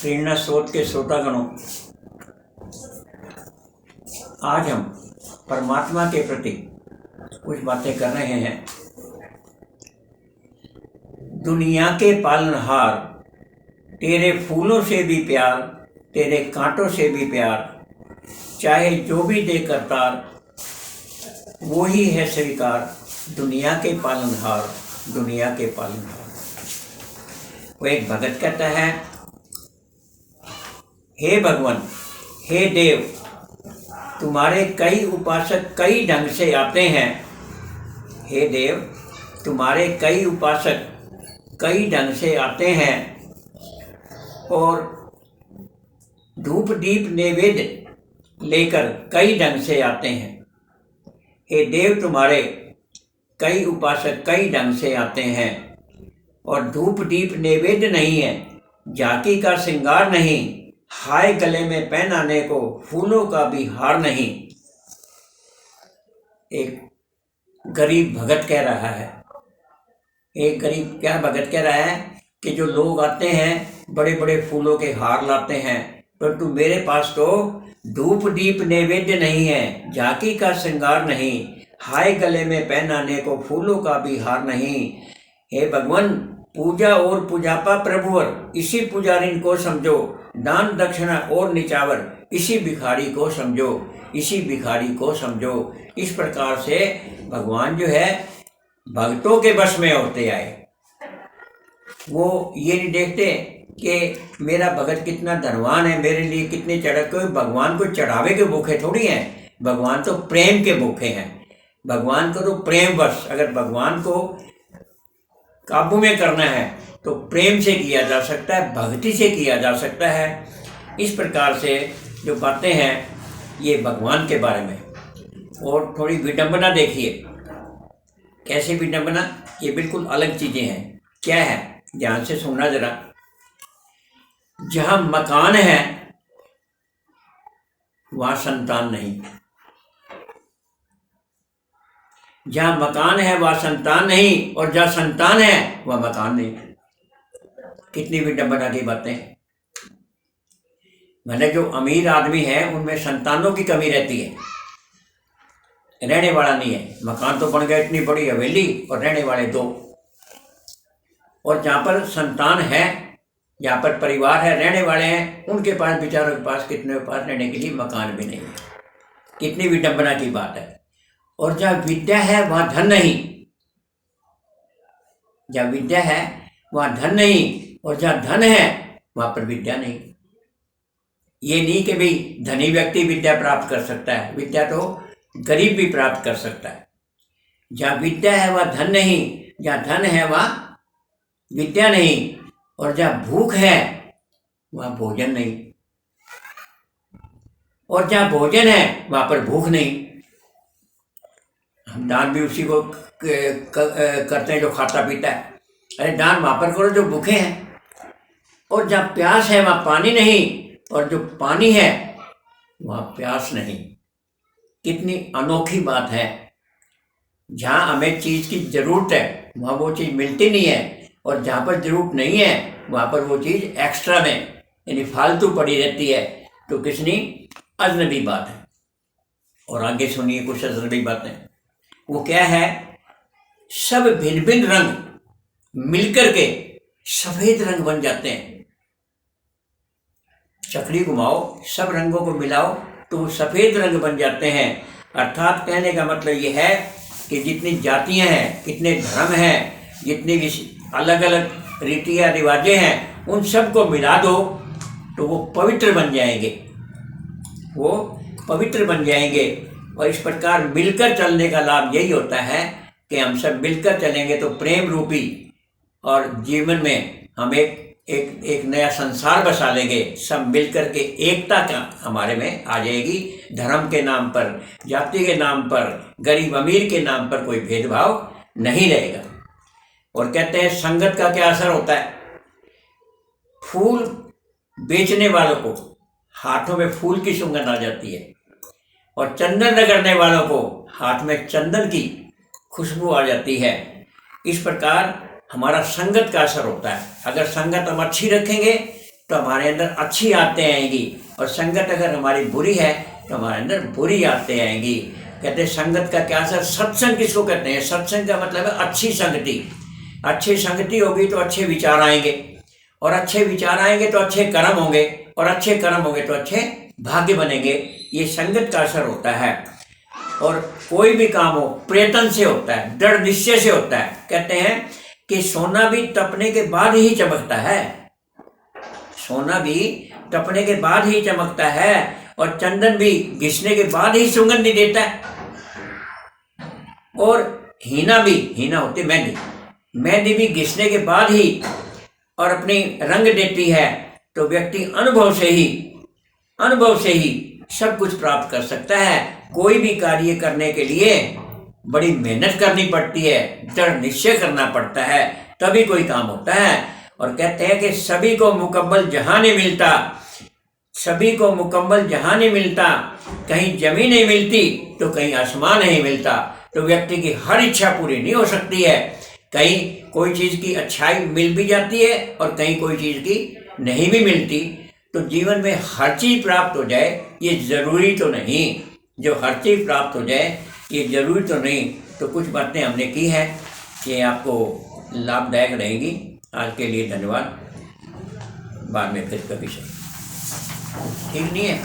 प्रेरणा स्रोत के श्रोतागणों, आज हम परमात्मा के प्रति कुछ बातें कर रहे हैं। दुनिया के पालनहार, तेरे फूलों से भी प्यार, तेरे कांटों से भी प्यार, चाहे जो भी दे करतार, वो ही है स्वीकार। दुनिया के पालनहार, दुनिया के पालनहार। वो एक भगत कहता है, हे भगवान, हे देव, तुम्हारे कई उपासक कई ढंग से आते हैं। हे देव, तुम्हारे कई उपासक कई ढंग से आते हैं और धूप दीप नैवेद्य लेकर कई ढंग से आते हैं। हे देव, तुम्हारे कई उपासक कई ढंग से आते हैं और धूप दीप नैवेद्य नहीं है, झांकी का श्रृंगार नहीं, हाय गले में पहनाने को फूलों का भी हार नहीं। एक गरीब भगत कह रहा है, एक गरीब क्या भगत कह रहा है कि जो लोग आते हैं बड़े बड़े फूलों के हार लाते हैं, परंतु मेरे पास तो धूप दीप नैवेद्य नहीं है, झांकी का श्रृंगार नहीं, हाय गले में पहनाने को फूलों का भी हार नहीं। हे भगवान, पूजा और पूजापा प्रभुवर, इसी पुजारिन को समझो, दान दक्षिणा और निचावर, इसी भिखारी को समझो, इसी भिखारी को समझो। इस प्रकार से भगवान जो है भक्तों के वश में होते आए। वो ये नहीं देखते कि मेरा भगत कितना धनवान है, मेरे लिए कितने चढ़क। भगवान को चढ़ावे के भूखे थोड़ी हैं, भगवान तो प्रेम के भूखे हैं। भगवान को तो प्रेम वश, अगर भगवान को काबू में करना है तो प्रेम से किया जा सकता है, भक्ति से किया जा सकता है। इस प्रकार से जो बातें हैं ये भगवान के बारे में। और थोड़ी विडंबना देखिए, कैसी विडंबना, ये बिल्कुल अलग चीज़ें हैं। क्या है, ध्यान से सुनना जरा। जहाँ मकान है वहाँ संतान नहीं, जहाँ मकान है वहाँ संतान नहीं, और जहाँ संतान है वहाँ मकान नहीं। कितनी विडंबना की बातें। मैंने जो अमीर आदमी है उनमें संतानों की कमी रहती है, रहने वाला नहीं है। मकान तो बन गया, इतनी बड़ी हवेली, और रहने वाले दो। और जहाँ पर संतान है, जहाँ पर परिवार है, रहने वाले हैं, उनके पास, बेचारों के पास, कितने के पास रहने के लिए मकान भी नहीं है। कितनी विडंबना की बात है। और जहाँ विद्या है वहाँ धन नहीं, जहाँ विद्या है वहाँ धन नहीं, और जहाँ धन है वहाँ पर विद्या नहीं। ये नहीं कि भाई धनी व्यक्ति विद्या प्राप्त कर सकता है, विद्या तो गरीब भी प्राप्त कर सकता है। जहाँ विद्या है वहाँ धन नहीं, जहाँ धन है वहाँ विद्या नहीं, और जहाँ भूख है वहाँ भोजन नहीं, और जहाँ भोजन है वहाँ पर भूख नहीं। हम दान भी उसी को करते हैं जो खाता पीता है। अरे दान वहाँ पर करो जो भूखे हैं। और जहाँ प्यास है वहाँ पानी नहीं, और जो पानी है वहाँ प्यास नहीं। कितनी अनोखी बात है। जहाँ हमें चीज़ की ज़रूरत है वहाँ वो चीज़ मिलती नहीं है, और जहाँ पर ज़रूरत नहीं है वहाँ पर वो चीज़ एक्स्ट्रा में, यानी फालतू पड़ी रहती है। तो कितनी अजनबी बात है। और आगे सुनिए कुछ अजनबी बातें। वो क्या है, सब भिन्न भिन्न रंग मिलकर के सफेद रंग बन जाते हैं। चकड़ी घुमाओ, सब रंगों को मिलाओ तो वो सफेद रंग बन जाते हैं। अर्थात कहने का मतलब ये है कि जितनी जातियां हैं, कितने धर्म हैं, जितनी भी अलग अलग रीतियाँ रिवाजें हैं, उन सब को मिला दो तो वो पवित्र बन जाएंगे, वो पवित्र बन जाएंगे। और इस प्रकार मिलकर चलने का लाभ यही होता है कि हम सब मिलकर चलेंगे तो प्रेम रूपी और जीवन में हम एक नया संसार बसा लेंगे। सब मिलकर के एकता का हमारे में आ जाएगी। धर्म के नाम पर, जाति के नाम पर, गरीब अमीर के नाम पर कोई भेदभाव नहीं रहेगा। और कहते हैं संगत का क्या असर होता है। फूल बेचने वालों को हाथों में फूल की सुगंध आ जाती है, और चंदन रगड़ने वालों को हाथ में चंदन की खुशबू आ जाती है। इस प्रकार हमारा संगत का असर होता है। अगर संगत हम अच्छी रखेंगे तो हमारे अंदर अच्छी आते आएंगी, और संगत अगर हमारी बुरी है तो हमारे अंदर बुरी आते आएंगी। कहते हैं संगत का क्या असर, सत्संग किसको कहते हैं? सत्संग का मतलब है अच्छी संगति। अच्छी संगति होगी तो अच्छे विचार आएंगे, और अच्छे विचार आएंगे तो अच्छे कर्म होंगे, और अच्छे कर्म होंगे तो अच्छे भाग्य बनेंगे। ये संगत का असर होता है। और कोई भी काम हो प्रयत्न से होता है, दृढ़ निश्चय से होता है। कहते हैं कि सोना भी तपने के बाद ही चमकता है, सोना भी तपने के बाद ही चमकता है, और चंदन भी घिसने के बाद ही सुगंध देता है। और हीना भी, हीना होती मेहंदी, मेहंदी भी घिसने के बाद ही और अपनी रंग देती है। तो व्यक्ति अनुभव से ही सब कुछ प्राप्त कर सकता है। कोई भी कार्य करने के लिए बड़ी मेहनत करनी पड़ती है, दृढ़ निश्चय करना पड़ता है, तभी कोई काम होता है। और कहते हैं कि सभी को मुकम्मल जहां नहीं मिलता, सभी को मुकम्मल जहां नहीं मिलता, कहीं जमीन नहीं मिलती तो कहीं आसमान नहीं मिलता। तो व्यक्ति की हर इच्छा पूरी नहीं हो सकती है। कहीं कोई चीज़ की अच्छाई मिल भी जाती है और कहीं कोई चीज़ की नहीं भी मिलती। तो जीवन में हर चीज़ प्राप्त हो जाए ये ज़रूरी तो नहीं, जो हर चीज़ प्राप्त हो जाए ये ज़रूरी तो नहीं। तो कुछ बातें हमने की हैं कि आपको लाभदायक रहेंगी। आज के लिए धन्यवाद, बाद में फिर कभी से। ठीक नहीं है।